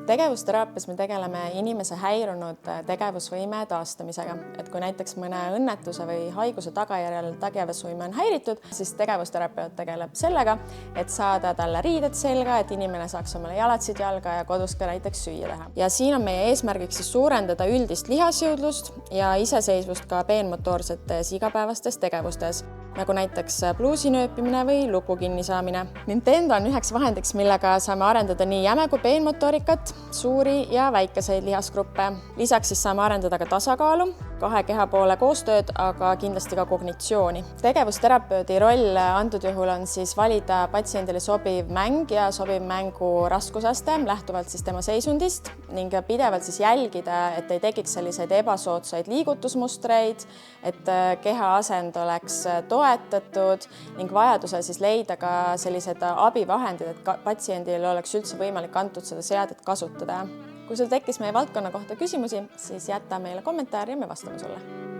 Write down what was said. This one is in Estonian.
Tegevusteraapias me tegeleme inimese häirunud tegevusvõime taastamisega. Et kui näiteks mõne õnnetuse või haiguse tagajärjel tegevusvõime on häiritud, siis tegevusterapeut tegeleb sellega, et saada talle riided selga, et inimene saaks omale jalatsid jalga ja kodus ka näiteks süüa teha. Ja siin on meie eesmärgiks siis suurendada üldist lihasjõudlust ja iseseisvust ka peenmotoorsetes igapäevastes tegevustes, nagu näiteks pluusi nööpimine või luku kinnisaamine. Nintendo on üheks vahendiks, millega saame arendada nii jäme kui peenmotoorikat, suuri ja väikeseid lihasgruppe. Lisaks siis saame arendada ka tasakaalu, kahe kehapoole koostööd, aga kindlasti ka kognitsiooni. Tegevusterapeudi roll antud juhul on siis valida patsiendile sobiv mäng ja sobiv mängu raskusaste lähtuvalt siis tema seisundist ning pidevalt siis jälgida, et ei tekiks selliseid ebasoodsaid liigutusmustreid, et keha asend oleks toetatud ning vajadusel siis leida ka sellised abivahendid, et patsiendil oleks üldse võimalik antud seda seadet kasutada. Kui sul tekkis meie valdkonna kohta küsimusi, siis jäta meile kommentaari ja me vastame sulle.